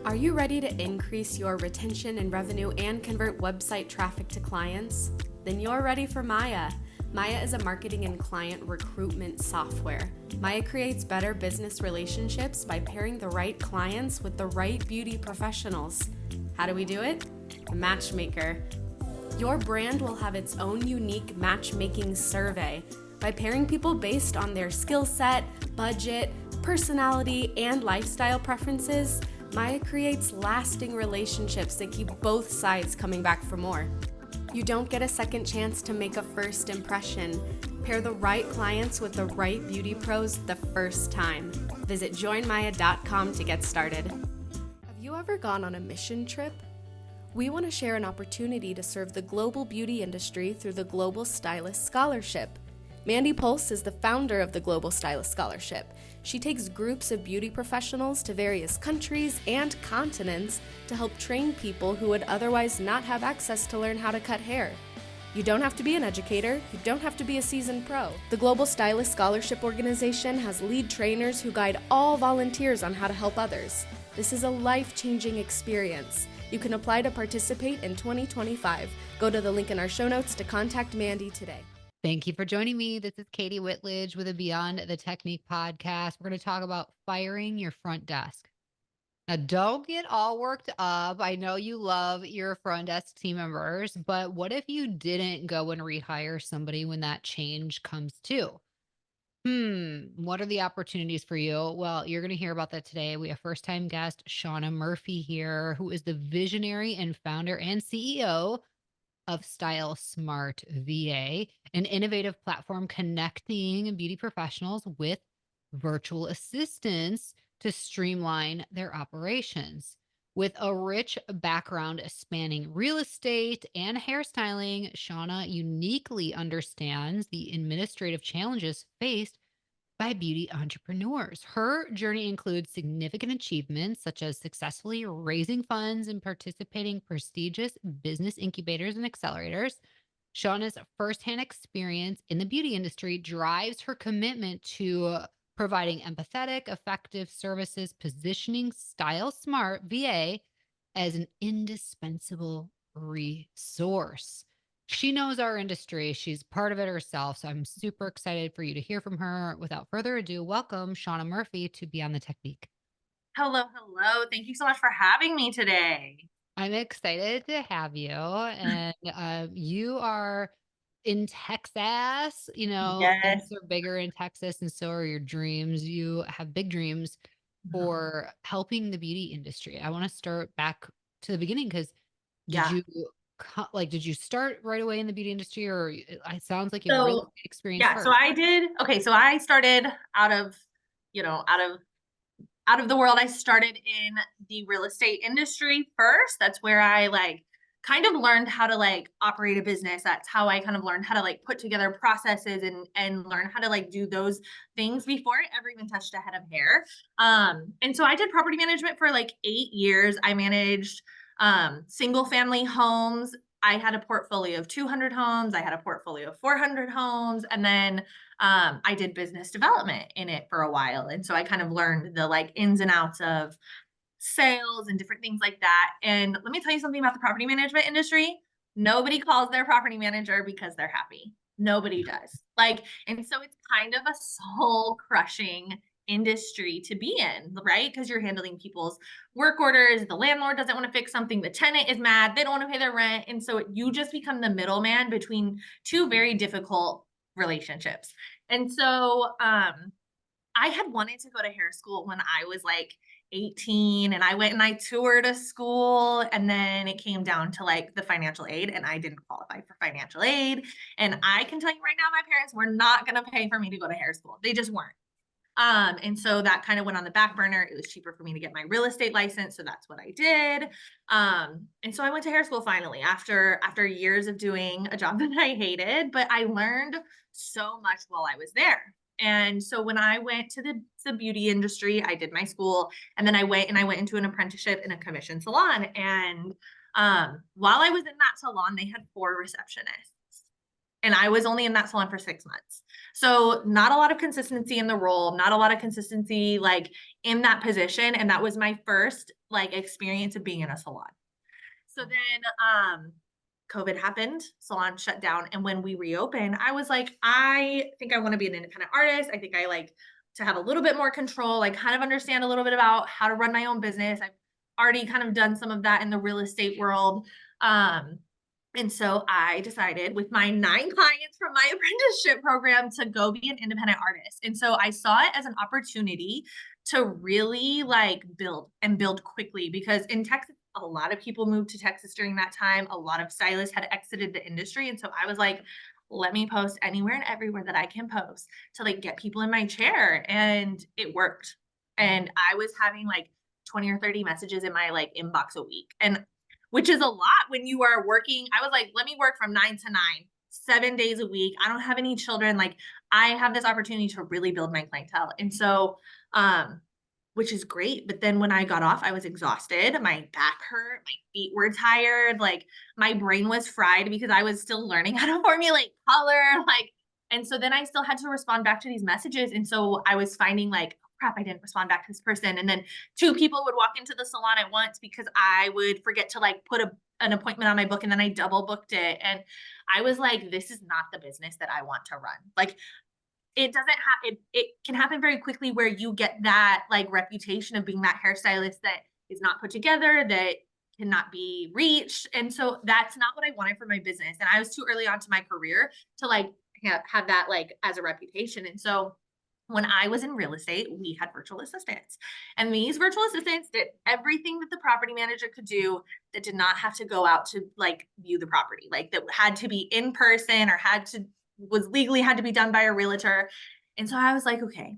Are you ready to increase your retention and revenue and convert website traffic to clients? Then you're ready for Maya. Maya is a marketing and client recruitment software. Maya creates better business relationships by pairing the right clients with the right beauty professionals. How do we do it? A matchmaker. Your brand will have its own unique matchmaking survey. By pairing people based on their skill set, budget, personality, and lifestyle preferences, Maya creates lasting relationships that keep both sides coming back for more. You don't get a second chance to make a first impression. Pair the right clients with the right beauty pros the first time. Visit joinmaya.com to get started. Have you ever gone on a mission trip? We want to share an opportunity to serve the global beauty industry through the Global Stylist Scholarship. Mandy Pulse is the founder of the Global Stylist Scholarship. She takes groups of beauty professionals to various countries and continents to help train people who would otherwise not have access to learn how to cut hair. You don't have to be an educator, you don't have to be a seasoned pro. The Global Stylist Scholarship Organization has lead trainers who guide all volunteers on how to help others. This is a life-changing experience. You can apply to participate in 2025. Go to the link in our show notes to contact Mandy today. Thank you for joining me. This is Katie Whitledge with a Beyond the Technique podcast. We're going to talk about firing your front desk. Now, don't get all worked up. I know you love your front desk team members, but what if you didn't go and rehire somebody when that change comes to? What are the opportunities for you? Well, you're going to hear about that today. We have first-time guest Shawna Murphy here, who is the visionary and founder and CEO of StyleSmart VA, an innovative platform connecting beauty professionals with virtual assistants to streamline their operations. With a rich background spanning real estate and hairstyling, Shauna uniquely understands the administrative challenges faced by beauty entrepreneurs. Her journey includes significant achievements such as successfully raising funds and participating in prestigious business incubators and accelerators. Shauna's firsthand experience in the beauty industry drives her commitment to providing empathetic, effective services, positioning Style Smart VA as an indispensable resource. She knows our industry. She's part of it herself. So I'm super excited for you to hear from her. Without further ado, welcome Shawna Murphy to Beyond the Technique. Hello, hello. Thank you so much for having me today. I'm excited to have you. And you are in Texas. You know, things Yes. are bigger in Texas, and so are your dreams. You have big dreams for helping the beauty industry. I want to start back to the beginning because did Yeah. you did you start right away in the beauty industry, or it sounds like you have real So, estate experience yeah, so first? I did. Okay, so I started out of, out of the world. I started in the real estate industry first. That's where I kind of learned how to operate a business. That's how I kind of learned how to put together processes and learn how to do those things before I ever even touched a head of hair. And so I did property management for 8 years. I managed single family homes. I had a portfolio of 200 homes. I had a portfolio of 400 homes. And then I did business development in it for a while. And so I kind of learned the ins and outs of sales and different things like that. And let me tell you something about the property management industry. Nobody calls their property manager because they're happy. Nobody does. And so it's kind of a soul crushing industry to be in, right? Because you're handling people's work orders. The landlord doesn't want to fix something. The tenant is mad. They don't want to pay their rent. And so you just become the middleman between two very difficult relationships. And so I had wanted to go to hair school when I was 18, and I went and I toured a school, and then it came down to the financial aid, and I didn't qualify for financial aid. And I can tell you right now, my parents were not going to pay for me to go to hair school. They just weren't. And so that kind of went on the back burner. It was cheaper for me to get my real estate license. So that's what I did. And so I went to hair school finally after years of doing a job that I hated, but I learned so much while I was there. And so when I went to the beauty industry, I did my school, and then I went into an apprenticeship in a commission salon. And while I was in that salon, they had 4 receptionists. And I was only in that salon for 6 months. So not a lot of consistency in the role, not a lot of consistency like in that position. And that was my first like experience of being in a salon. So then COVID happened, salon shut down. And when we reopened, I was like, I think I want to be an independent artist. I think I like to have a little bit more control, like kind of understand a little bit about how to run my own business. I've already kind of done some of that in the real estate world. And so I decided with my 9 clients from my apprenticeship program to go be an independent artist. And so I saw it as an opportunity to really like build and build quickly, because in Texas, a lot of people moved to Texas during that time. A lot of stylists had exited the industry. And so I was like, let me post anywhere and everywhere that I can post to like get people in my chair. And it worked. And I was having like 20 or 30 messages in my like inbox a week. And which is a lot when you are working. I was like, let me work from 9 to 9, 7 days a week. I don't have any children. Like I have this opportunity to really build my clientele. And so, which is great. But then when I got off, I was exhausted. My back hurt, my feet were tired. Like my brain was fried because I was still learning how to formulate color. Like, and so then I still had to respond back to these messages. And so I was finding like, crap, I didn't respond back to this person. And then 2 people would walk into the salon at once because I would forget to like put an appointment on my book, and then I double booked it. And I was like, this is not the business that I want to run. Like it doesn't happen. It can happen very quickly where you get that like reputation of being that hairstylist that is not put together, that cannot be reached. And so that's not what I wanted for my business. And I was too early on to my career to like have that like as a reputation. And so when I was in real estate, we had virtual assistants, and these virtual assistants did everything that the property manager could do that did not have to go out to like view the property, like that had to be in person or was legally had to be done by a realtor. And so I was like, okay,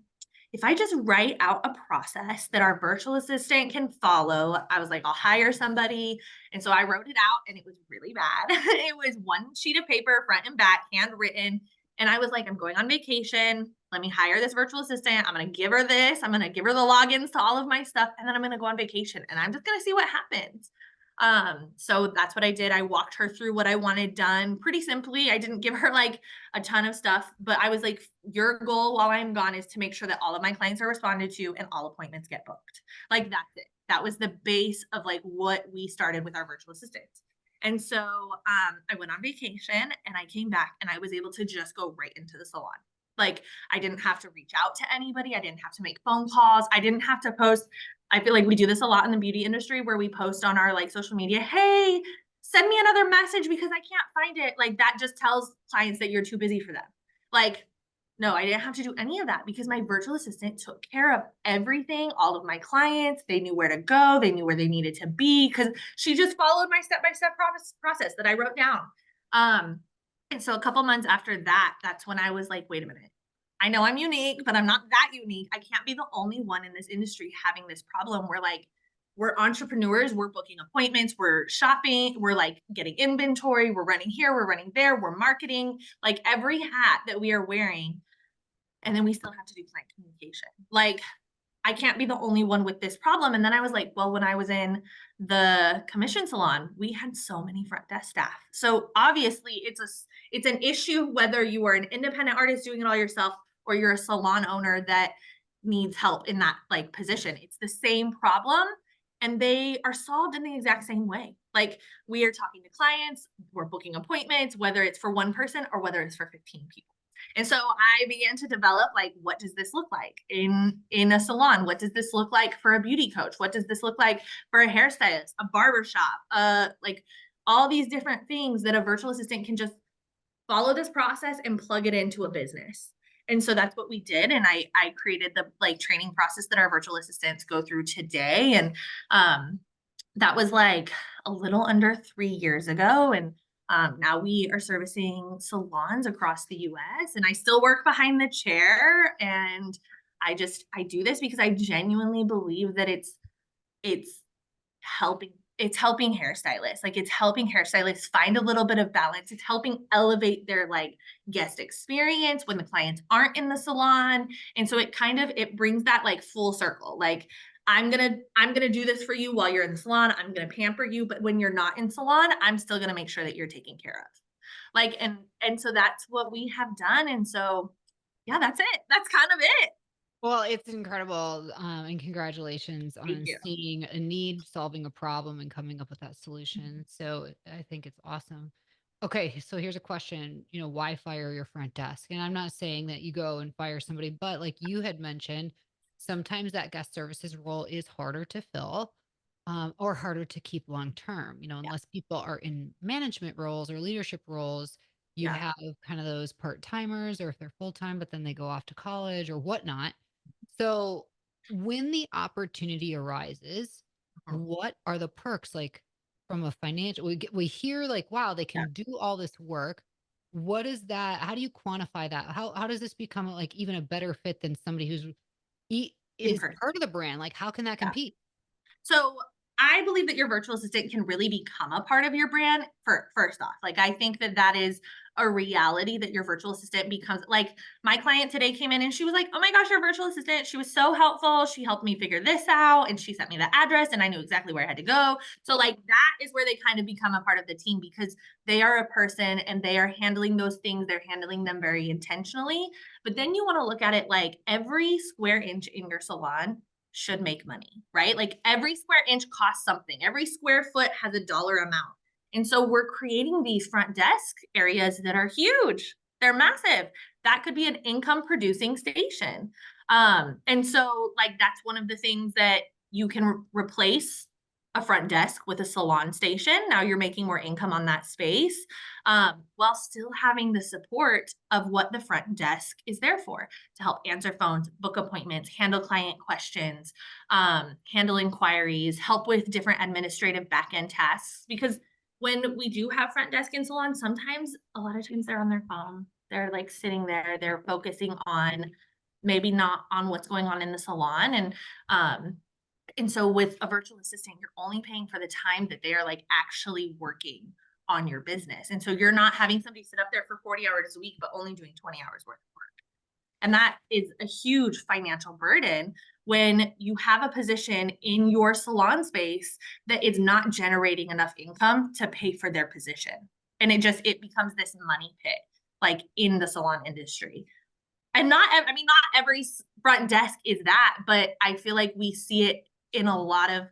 if I just write out a process that our virtual assistant can follow, I was like, I'll hire somebody. And so I wrote it out, and it was really bad. It was 1 sheet of paper, front and back, handwritten. And I was like, I'm going on vacation. Let me hire this virtual assistant. I'm going to give her this. I'm going to give her the logins to all of my stuff. And then I'm going to go on vacation, and I'm just going to see what happens. So that's what I did. I walked her through what I wanted done pretty simply. I didn't give her like a ton of stuff, but I was like, your goal while I'm gone is to make sure that all of my clients are responded to and all appointments get booked. Like that's it. That was the base of like what we started with our virtual assistants. And so I went on vacation, and I came back, and I was able to just go right into the salon. Like I didn't have to reach out to anybody. I didn't have to make phone calls. I didn't have to post. I feel like we do this a lot in the beauty industry where we post on our like social media, hey, send me another message because I can't find it. Like that just tells clients that you're too busy for them. Like, no, I didn't have to do any of that because my virtual assistant took care of everything. All of my clients, they knew where to go. They knew where they needed to be because she just followed my step-by-step process that I wrote down. And so a couple months after that, that's when I was like, wait a minute. I know I'm unique, but I'm not that unique. I can't be the only one in this industry having this problem where like we're entrepreneurs, we're booking appointments, we're shopping, we're like getting inventory, we're running here, we're running there, we're marketing, like every hat that we are wearing. And then we still have to do client communication. Like I can't be the only one with this problem. And then I was like, well, when I was in the commission salon, we had so many front desk staff. So obviously it's an issue whether you are an independent artist doing it all yourself or you're a salon owner that needs help in that like position. It's the same problem, and they are solved in the exact same way. Like we are talking to clients, we're booking appointments, whether it's for one person or whether it's for 15 people. And so I began to develop like, what does this look like in a salon? What does this look like for a beauty coach? What does this look like for a hairstylist, a barbershop, like all these different things that a virtual assistant can just follow this process and plug it into a business. And so that's what we did. And I created the like training process that our virtual assistants go through today. And that was like a little under 3 years ago. And now we are servicing salons across the US, and I still work behind the chair. And I do this because I genuinely believe that it's helping hairstylists. Like it's helping hairstylists find a little bit of balance. It's helping elevate their like guest experience when the clients aren't in the salon. And so it brings that like full circle. Like I'm going to do this for you while you're in the salon. I'm going to pamper you, but when you're not in salon, I'm still going to make sure that you're taken care of. Like, and so that's what we have done. And so, yeah, that's it. That's kind of it. Well, it's incredible, and congratulations Thank on you. seeing a need, solving a problem, and coming up with that solution. So I think it's awesome. Okay, so here's a question. Why fire your front desk? And I'm not saying that you go and fire somebody, but like you had mentioned, sometimes that guest services role is harder to fill, or harder to keep long term. Yeah. Unless people are in management roles or leadership roles, you Yeah. have kind of those part timers, or if they're full time, but then they go off to college or whatnot. So, when the opportunity arises, Mhm. what are the perks? Like from a financial, we hear like, wow, they Yeah. can do all this work. What is that? How do you quantify that? How does this become like even a better fit than somebody who's In is person. part of the brand? Like, how can that Yeah. compete? So I believe that your virtual assistant can really become a part of your brand for first off. Like I think that that is a reality that your virtual assistant becomes like my client today came in and she was like, "Oh my gosh, your virtual assistant, she was so helpful. She helped me figure this out and she sent me the address and I knew exactly where I had to go." So like that is where they kind of become a part of the team because they are a person and they are handling those things. They're handling them very intentionally. But then you want to look at it like every square inch in your salon should make money, right? Like every square inch costs something. Every square foot has a dollar amount. And so we're creating these front desk areas that are huge. They're massive. That could be an income producing station. And so like that's one of the things that you can replace a front desk with a salon station. Now you're making more income on that space, while still having the support of what the front desk is there for to help answer phones, book appointments, handle client questions, handle inquiries, help with different administrative back-end tasks. Because when we do have front desk in salons, sometimes a lot of times they're on their phone. They're like sitting there, they're focusing on maybe not on what's going on in the salon. Um, and so with a virtual assistant, you're only paying for the time that they are like actually working on your business. And so you're not having somebody sit up there for 40 hours a week, but only doing 20 hours worth of work. And that is a huge financial burden when you have a position in your salon space that is not generating enough income to pay for their position. And it becomes this money pit, like in the salon industry. And not every front desk is that, but I feel like we see it in a lot of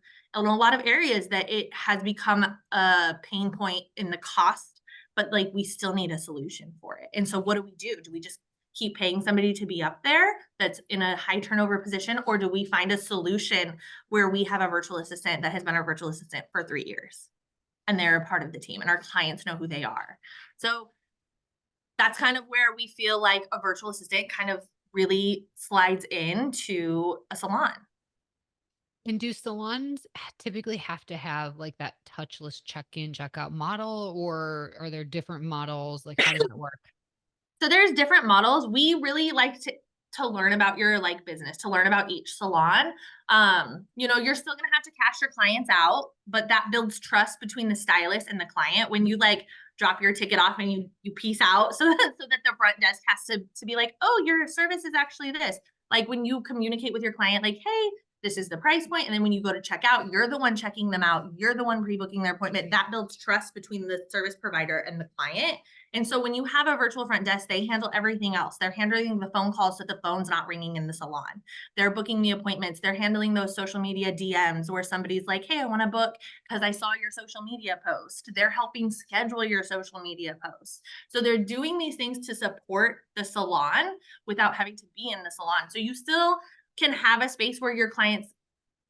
areas that it has become a pain point in the cost, but like we still need a solution for it. And so what do we do? Do we just keep paying somebody to be up there that's in a high turnover position, or do we find a solution where we have a virtual assistant that has been our virtual assistant for 3 years and they're a part of the team and our clients know who they are? So that's kind of where we feel like a virtual assistant kind of really slides into a salon. And do salons typically have to have like that touchless check-in, check-out model, or are there different models? Like, how does that work? So there's different models. We really like to learn about your like business, to learn about each salon. You're still gonna have to cash your clients out, but that builds trust between the stylist and the client when you like drop your ticket off and you piece out so that the front desk has to be like, oh, your service is actually this. Like when you communicate with your client, like, hey, this is the price point. And then when you go to check out, you're the one checking them out. You're the one pre-booking their appointment. That builds trust between the service provider and the client. And so when you have a virtual front desk, they handle everything else. They're handling the phone calls so the phone's not ringing in the salon. They're booking the appointments. They're handling those social media DMs where somebody's like, hey, I want to book because I saw your social media post. They're helping schedule your social media posts. So they're doing these things to support the salon without having to be in the salon. So you still can have a space where your clients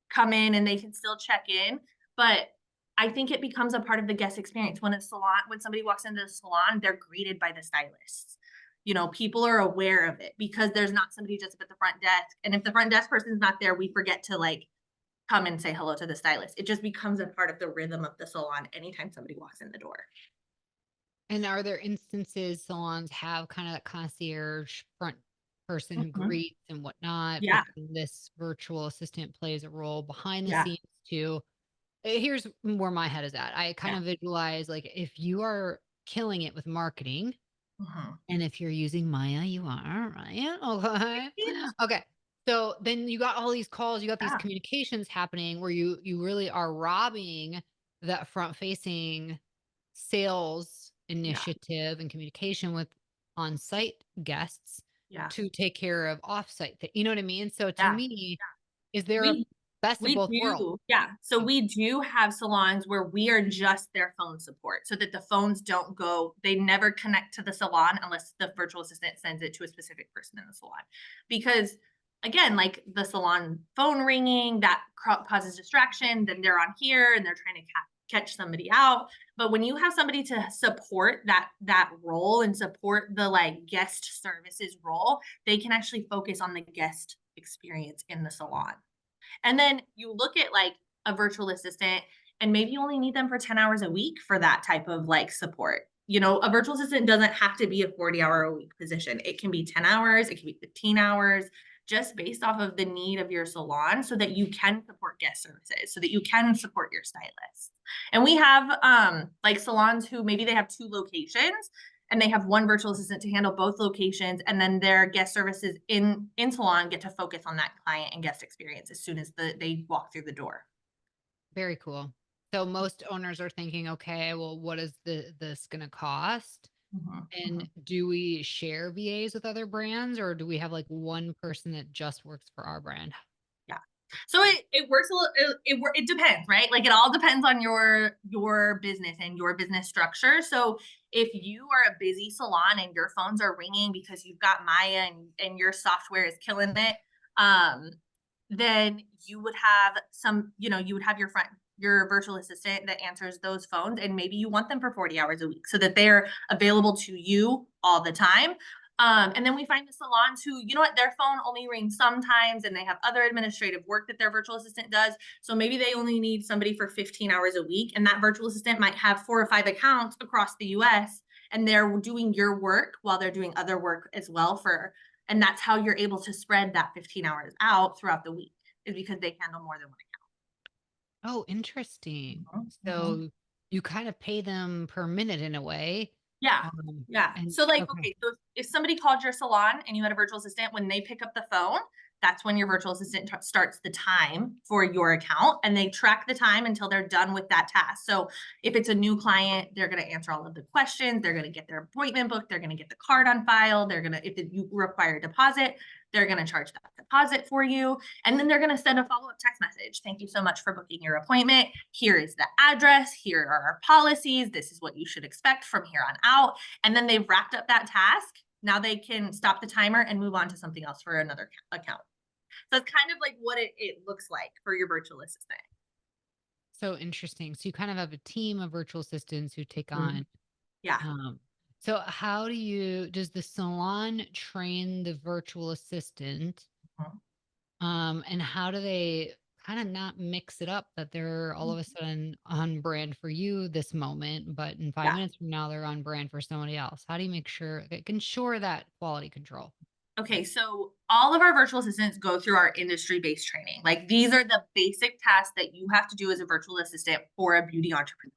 come in and they can still check in, but I think it becomes a part of the guest experience. When somebody walks into the salon, they're greeted by the stylists. People are aware of it because there's not somebody just at the front desk. And if the front desk person's not there, we forget to like come and say hello to the stylist. It just becomes a part of the rhythm of the salon anytime somebody walks in the door. And are there instances salons have kind of that concierge front person who Mhm. greets and whatnot, but Yeah. then this virtual assistant plays a role behind the Yeah. scenes too? Here's where my head is at. I kind Yeah. of visualize like if you are killing it with marketing, Mhm. and if you're using Maya, you are, right? Okay. Okay. So then you got all these calls, you got these Yeah. communications happening where you really are robbing that front facing sales initiative and communication with on-site guests Yeah. to take care of off-site you know what I mean? So to Yeah. me, is there a We best of we both worlds? do. Yeah. So Yeah. we do have salons where we are just their phone support so that the phones don't go, they never connect to the salon unless the virtual assistant sends it to a specific person in the salon. Because again, like the salon phone ringing, that causes distraction, then they're on here and they're trying to catch somebody out. But when you have somebody to support that role and support the like guest services role, they can actually focus on the guest experience in the salon. And then you look at like a virtual assistant and maybe you only need them for 10 hours a week for that type of like support. You know, a virtual assistant doesn't have to be a 40-hour a week position. It can be 10 hours, it can be 15 hours, just based off of the need of your salon so that you can support guest services, so that you can support your stylist. And we have like salons who maybe they have 2 locations and they have one virtual assistant to handle both locations, and then their guest services in salon get to focus on that client and guest experience as soon as they walk through the door. Very cool. So most owners are thinking, okay, well, what is this going to cost? Mhm, And mhm. do we share VAs with other brands, or do we have like one person that just works for our brand? Yeah. So it works a little, it depends, right? Like it all depends on your business and your business structure. So if you are a busy salon and your phones are ringing because you've got Maya and your software is killing it, um, then you would have some, you would have your virtual assistant that answers those phones, and maybe you want them for 40 hours a week so that they're available to you all the time. And then we find the salons who, you know what, their phone only rings sometimes and they have other administrative work that their virtual assistant does. So maybe they only need somebody for 15 hours a week. And that virtual assistant might have 4 or 5 accounts across the US and they're doing your work while they're doing other work as well and that's how you're able to spread that 15 hours out throughout the week is because they handle more than one Oh, interesting. account. Mhm. So you kind of pay them per minute in a way. Yeah. Yeah. And So like, okay. okay, so if somebody called your salon and you had a virtual assistant, when they pick up the phone, that's when your virtual assistant starts the time for your account and they track the time until they're done with that task. So if it's a new client, they're going to answer all of the questions. They're going to get their appointment book. They're going to get the card on file. They're going to, if you require a deposit, they're going to charge that deposit for you. And then they're going to send a follow-up text message. Thank you so much for booking your appointment. Here is the address. Here are our policies. This is what you should expect from here on out. And then they've wrapped up that task. Now they can stop the timer and move on to something else for another account. So it's kind of like what it looks like for your virtual assistant. So interesting. So you kind of have a team of virtual assistants who take Mhm. on. Yeah. Um, so how does the salon train the virtual assistant? Mhm. And how do they kind of not mix it up that they're all of a sudden on brand for you this moment, but in five Yeah. minutes from now they're on brand for somebody else? How do you make sure they can ensure that quality control? Okay, so all of our virtual assistants go through our industry-based training. Like these are the basic tasks that you have to do as a virtual assistant for a beauty entrepreneur,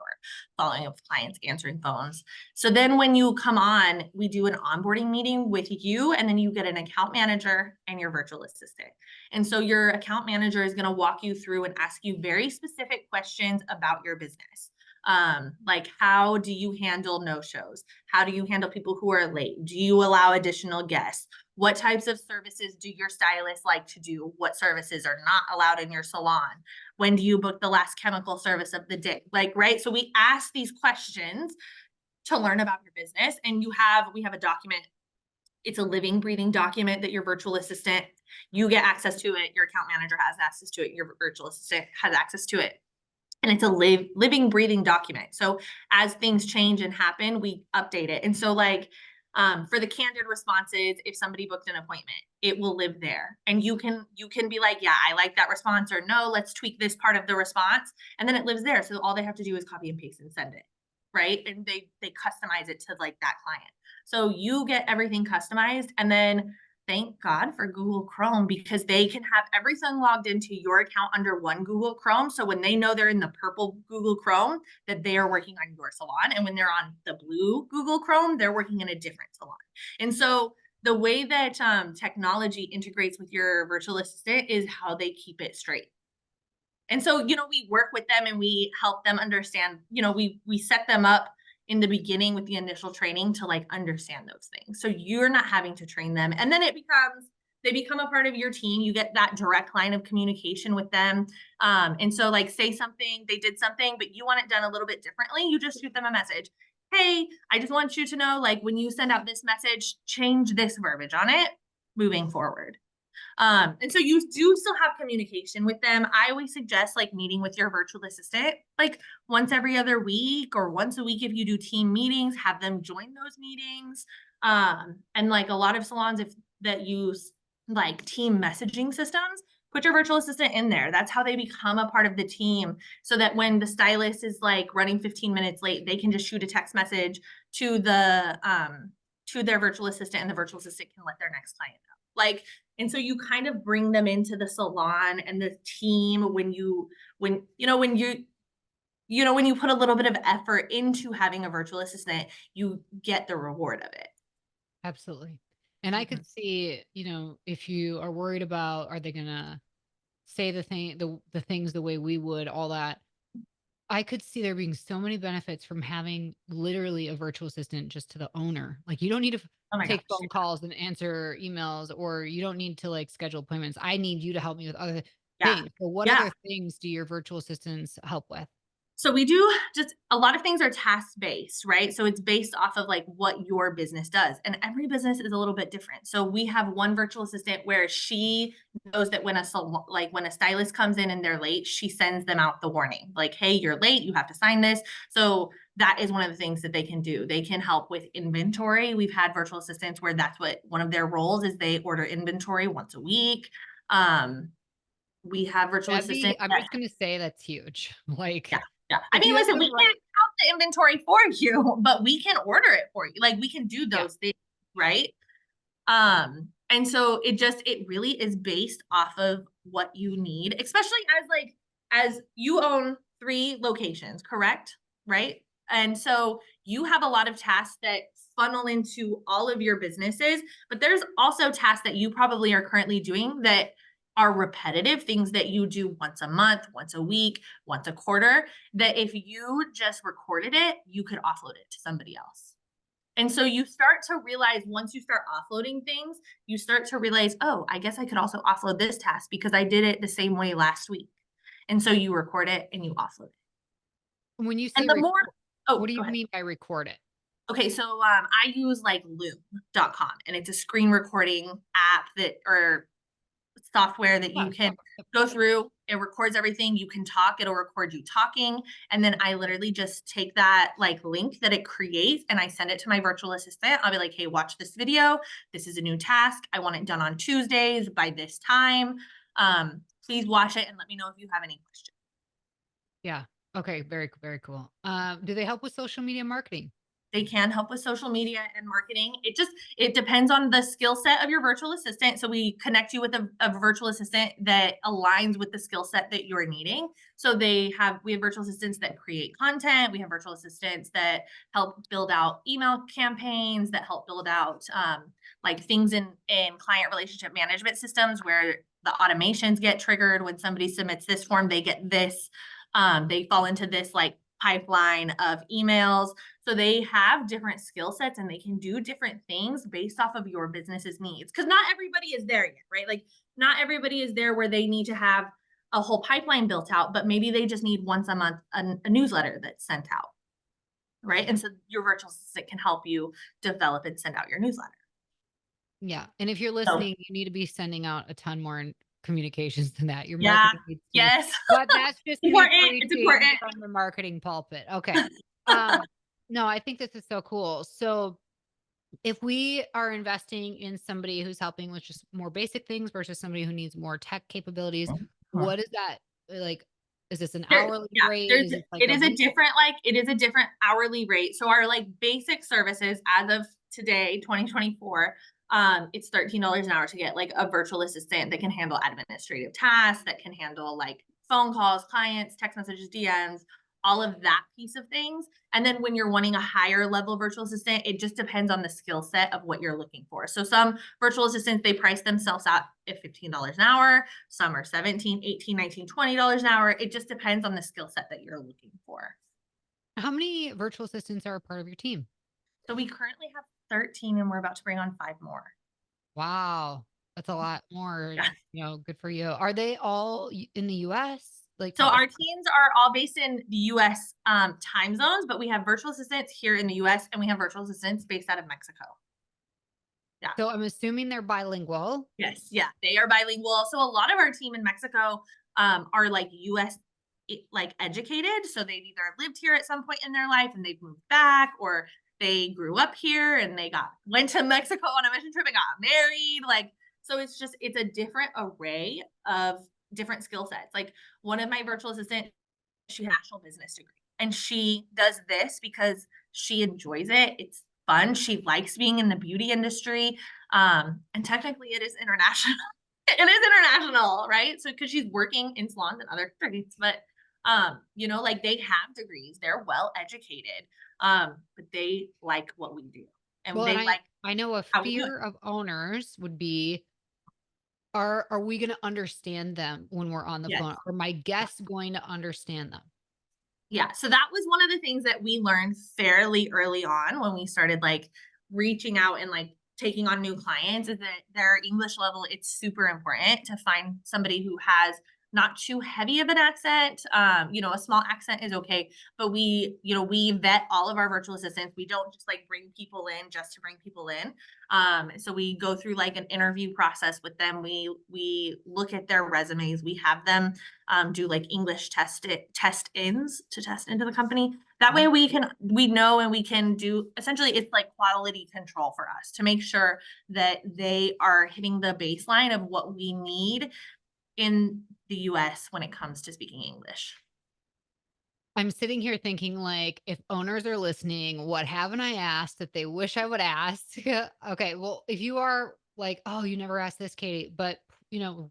following up with clients, answering phones. So then when you come on, we do an onboarding meeting with you, and then you get an account manager and your virtual assistant. And so your account manager is going to walk you through and ask you very specific questions about your business. Like how do you handle no-shows? How do you handle people who are late? Do you allow additional guests? What types of services do your stylists like to do? What services are not allowed in your salon? When do you book the last chemical service of the day? Like, right? So we ask these questions to learn about your business, and we have a document. It's a living, breathing document that your virtual assistant, you get access to it, your account manager has access to it, your virtual assistant has access to it. And it's a living, breathing document. So as things change and happen, we update it. And so like for the candid responses, if somebody booked an appointment, it will live there. And you can be like, yeah, I like that response, or no, let's tweak this part of the response. And then it lives there. So all they have to do is copy and paste and send it. Right. And they customize it to like that client. So you get everything customized. And then thank God for Google Chrome because they can have everything logged into your account under one Google Chrome. So when they know they're in the purple Google Chrome, that they are working on your salon. And when they're on the blue Google Chrome, they're working in a different salon. And so the way that technology integrates with your virtual assistant is how they keep it straight. And so, we work with them and we help them understand, we set them up in the beginning with the initial training to like understand those things. So you're not having to train them. And then they become a part of your team. You get that direct line of communication with them. And so like say something, they did something, but you want it done a little bit differently. You just shoot them a message. Hey, I just want you to know, like when you send out this message, change this verbiage on it moving forward. And so you do still have communication with them. I always suggest like meeting with your virtual assistant, like once every other week or once a week. If you do team meetings, have them join those meetings. And like a lot of salons that use like team messaging systems, put your virtual assistant in there. That's how they become a part of the team, so that when the stylist is like running 15 minutes late, they can just shoot a text message to their virtual assistant, and the virtual assistant can let their next client know. Like, and so you kind of bring them into the salon and the team when you put a little bit of effort into having a virtual assistant, you get the reward of it. Absolutely. And I could see, if you are worried about, are they gonna say the things the way we would, all that. I could see there being so many benefits from having literally a virtual assistant just to the owner. Like you don't need to Oh my take gosh. phone calls and answer emails, or you don't need to like schedule appointments. I need you to help me with other Yeah. things. So what Yeah. other things do your virtual assistants help with? So we do just a lot of things are task based, right? So it's based off of like what your business does. And every business is a little bit different. So we have one virtual assistant where she knows that when a stylist comes in and they're late, she sends them out the warning. Like, hey, you're late, you have to sign this. So that is one of the things that they can do. They can help with inventory. We've had virtual assistants where that's what one of their roles is. They order inventory once a week. We have virtual assistants. I'm just gonna say that's huge. Like, Yeah. Yeah. I if mean, you have listen, the we right, can't count the inventory for you, but we can order it for you. Like we can do yeah, those things, right? And so it really is based off of what you need, especially as you own 3 locations, correct? Right? And so you have a lot of tasks that funnel into all of your businesses, but there's also tasks that you probably are currently doing that are repetitive, things that you do once a month, once a week, once a quarter, that if you just recorded it, you could offload it to somebody else. And so you start to realize, once you start offloading things, you start to realize, oh, I guess I could also offload this task because I did it the same way last week. And so you record it and you offload it. when you And say the more, what do go you ahead. mean by record it? Okay, so I use like loom.com, and it's a screen recording app or software that you can go through. It records everything. You can talk, it'll record you talking. And then I literally just take that like link that it creates and I send it to my virtual assistant. I'll be like, hey, watch this video. This is a new task. I want it done on Tuesdays by this time. Please watch it and let me know if you have any questions. Yeah. Okay. Very, very cool. Do they help with social media marketing? They can help with social media and marketing. It depends on the skill set of your virtual assistant. So we connect you with a virtual assistant that aligns with the skill set that you're needing. So we have virtual assistants that create content. We have virtual assistants that help build out email campaigns, that help build out like things in client relationship management systems where the automations get triggered. When somebody submits this form, they get this, they fall into this like pipeline of emails. So they have different skill sets and they can do different things based off of your business's needs. Because not everybody is there yet, right? Like not everybody is there where they need to have a whole pipeline built out, but maybe they just need once a month a newsletter that's sent out, right? And so your virtual assistant can help you develop and send out your newsletter. Yeah. And if you're So listening, you need to be sending out a ton more communications than that. Your yeah, marketing needs to be, yes, but that's just me important. It's preaching important. from the marketing pulpit. Okay. No, I think this is so cool. So if we are investing in somebody who's helping with just more basic things versus somebody who needs more tech capabilities, what is that like? Is this an hourly rate? Is it like it is a different hourly rate. So our like basic services as of today, 2024, it's $13 an hour to get like a virtual assistant that can handle administrative tasks, that can handle like phone calls, clients, text messages, DMs, all of that piece of things. And then when you're wanting a higher level virtual assistant, it just depends on the skill set of what you're looking for. So some virtual assistants, they price themselves out at $15 an hour. Some are $17, $18, $19, $20 an hour. It just depends on the skill set that you're looking for. How many virtual assistants are a part of your team? So we currently have 13 and we're about to bring on 5 more. Wow. That's a lot more, Yeah. good for you. Are they all in the US? Like, So our teams are all based in the US time zones, but we have virtual assistants here in the US and we have virtual assistants based out of Mexico. Yeah. so I'm assuming they're bilingual. Yes. Yeah. They are bilingual. So a lot of our team in Mexico are like US like educated. So they've either lived here at some point in their life and they've moved back, or they grew up here and they went to Mexico on a mission trip and got married. Like, so it's a different array of different skill sets. Like one of my virtual assistants, she has a national business degree and she does this because she enjoys it. It's fun. She likes being in the beauty industry. And technically it is international. It is international, right? So because she's working in salons in other countries, but like they have degrees, they're well educated, but they like what we do and Well, and they like I know a how we do it. fear of owners would be, are we going to understand them when we're on the Yes. phone? Are my guests going to understand them? Yeah. So that was one of the things that we learned fairly early on when we started like reaching out and like taking on new clients, is that their English level, it's super important to find somebody who has not too heavy of an accent. A small accent is okay, but we vet all of our virtual assistants. We don't just like bring people in just to bring people in. So we go through like an interview process with them. We look at their resumes. We have them do like English test-ins to test into the company. That way we know and we can do, essentially it's like quality control for us to make sure that they are hitting the baseline of what we need in the US when it comes to speaking English. I'm sitting here thinking, like, if owners are listening, what haven't I asked that they wish I would ask? Okay, well, if you are like, oh, you never asked this, Katie, but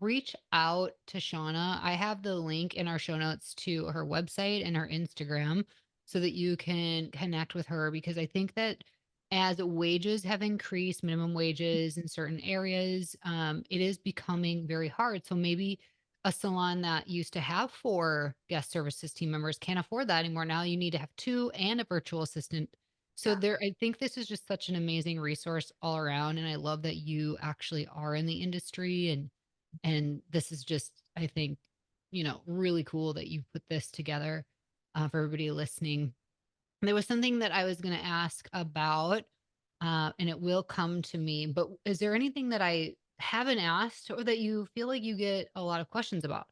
reach out to Shawna. I have the link in our show notes to her website and her Instagram so that you can connect with her, because I think that as wages have increased, minimum wages in certain areas, it is becoming very hard. So maybe a salon that used to have 4 guest services team members can't afford that anymore. Now you need to have 2 and a virtual assistant. So Yeah. I think this is just such an amazing resource all around. And I love that you actually are in the industry, and this is just, I think, really cool that you put this together for everybody listening. There was something that I was going to ask about, and it will come to me, but is there anything that I haven't asked or that you feel like you get a lot of questions about?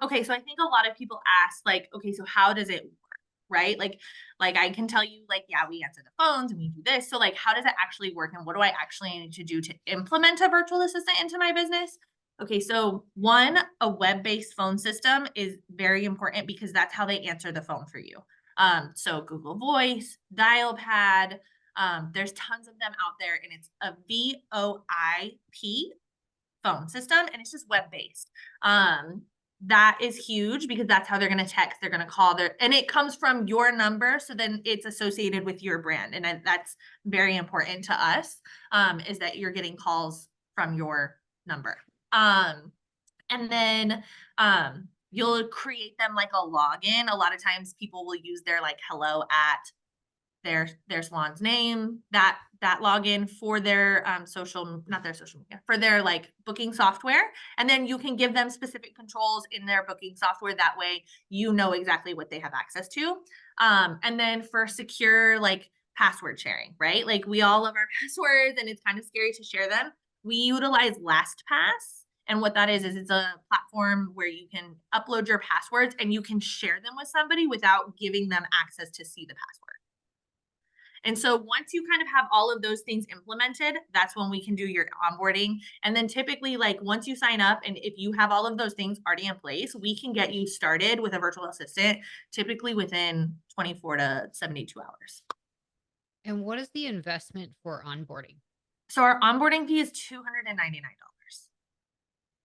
Okay, so I think a lot of people ask like, okay, so how does it work? Right? Like I can tell you, like, yeah, we answer the phones and we do this. So like how does it actually work and what do I actually need to do to implement a virtual assistant into my business? Okay, so one, a web-based phone system is very important because that's how they answer the phone for you. So Google Voice, Dial Pad, there's tons of them out there, and it's a VoIP phone system and it's just web-based. That is huge because that's how they're going to text, they're going to call and it comes from your number, so then it's associated with your brand, and that's very important to us, is that you're getting calls from your number. And then you'll create them like a login. A lot of times people will use their like hello at their salon's name, that login for their social, not their social media, for their like booking software. And then you can give them specific controls in their booking software. That way you know exactly what they have access to. And then for secure like password sharing, right? Like we all love our passwords and it's kind of scary to share them. We utilize LastPass. And what that is it's a platform where you can upload your passwords and you can share them with somebody without giving them access to see the password. And so once you kind of have all of those things implemented, that's when we can do your onboarding. And then typically, like once you sign up and if you have all of those things already in place, we can get you started with a virtual assistant typically within 24 to 72 hours. And what is the investment for onboarding? So our onboarding fee is $299.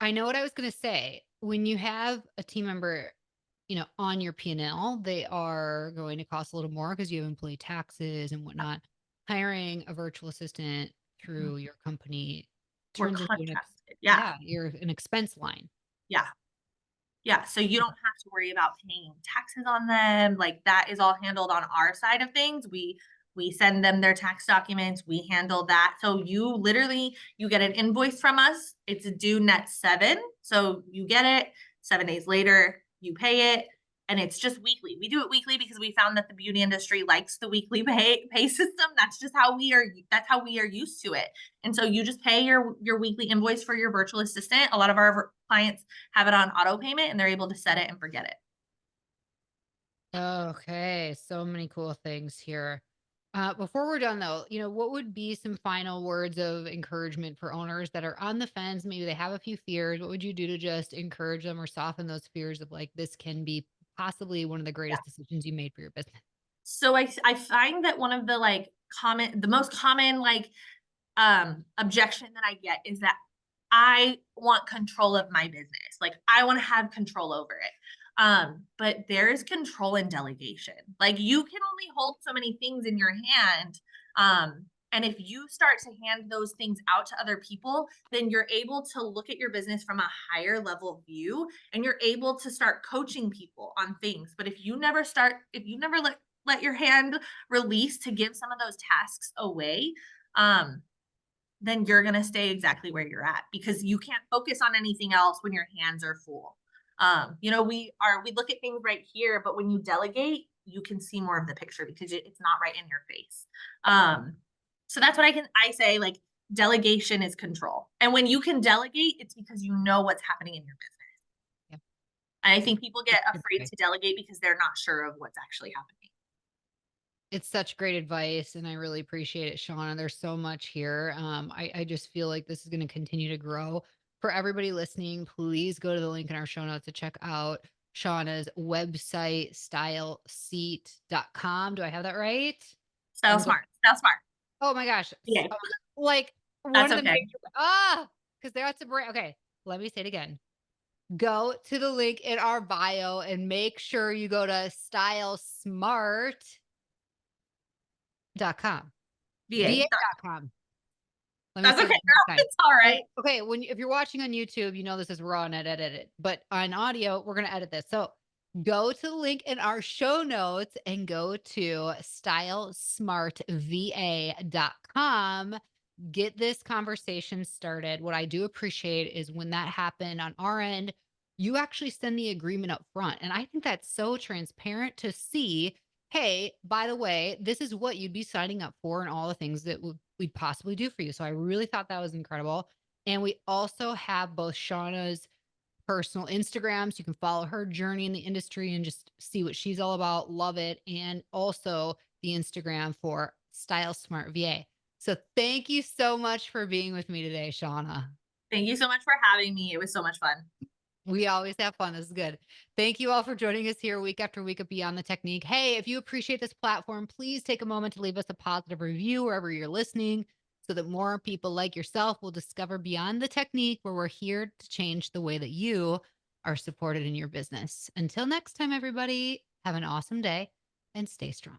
I know what I was going to say. When you have a team member, on your P&L, they are going to cost a little more because you have employee taxes and whatnot. Hiring a virtual assistant through your company We're turns into contracted. Yeah. you're an expense line. Yeah. Yeah, so you don't have to worry about paying taxes on them. Like that is all handled on our side of things. We send them their tax documents, we handle that. So you get an invoice from us. It's due net 7. So you get it 7 days later, you pay it, and it's just weekly. We do it weekly because we found that the beauty industry likes the weekly pay system. That's how we are used to it. And so you just pay your weekly invoice for your virtual assistant. A lot of our clients have it on auto payment and they're able to set it and forget it. Okay, so many cool things here. Before we're done though, what would be some final words of encouragement for owners that are on the fence? Maybe they have a few fears. What would you do to just encourage them or soften those fears of like, this can be possibly one of the Yeah. greatest decisions you made for your business? So I find that one of the the most common objection that I get is that I want control of my business. Like I want to have control over it. But there is control in delegation. Like you can only hold so many things in your hand. And if you start to hand those things out to other people, then you're able to look at your business from a higher level view and you're able to start coaching people on things. But if you never let your hand release to give some of those tasks away, um, then you're going to stay exactly where you're at because you can't focus on anything else when your hands are full. We look at things right here, but when you delegate, you can see more of the picture because it's not right in your face. So that's what I say, like delegation is control. And when you can delegate, it's because you know what's happening in your business. Yeah. And I think people get Good afraid advice. to delegate because they're not sure of what's actually happening. It's such great advice, and I really appreciate it, Shauna. There's so much here. I just feel like this is going to continue to grow. For everybody listening, please go to the link in our show notes to check out Shauna's website, styleseat.com. Do I have that right? Style I'm smart, style smart. Oh my gosh. Yeah, Like one that's of the okay. major, because that's a brand. Okay, let me say it again. Go to the link in our bio and make sure you go to stylesmart.com. VA. VA.com. Let me That's say okay, that next girl. time. It's all right. Okay, if you're watching on YouTube, you know this is raw and edited, but on audio, we're gonna edit this. So go to the link in our show notes and go to stylesmartva.com. Get this conversation started. What I do appreciate is when that happened on our end, you actually send the agreement up front. And I think that's so transparent to see, hey, by the way, this is what you'd be signing up for and all the things that we'd possibly do for you. So I really thought that was incredible. And we also have both Shauna's personal Instagrams. You can follow her journey in the industry and just see what she's all about. Love it. And also the Instagram for Style Smart VA. So thank you so much for being with me today, Shauna. Thank you so much for having me. It was so much fun. We always have fun. This is good. Thank you all for joining us here week after week at Beyond the Technique. Hey, if you appreciate this platform, please take a moment to leave us a positive review wherever you're listening so that more people like yourself will discover Beyond the Technique, where we're here to change the way that you are supported in your business. Until next time, everybody, have an awesome day and stay strong.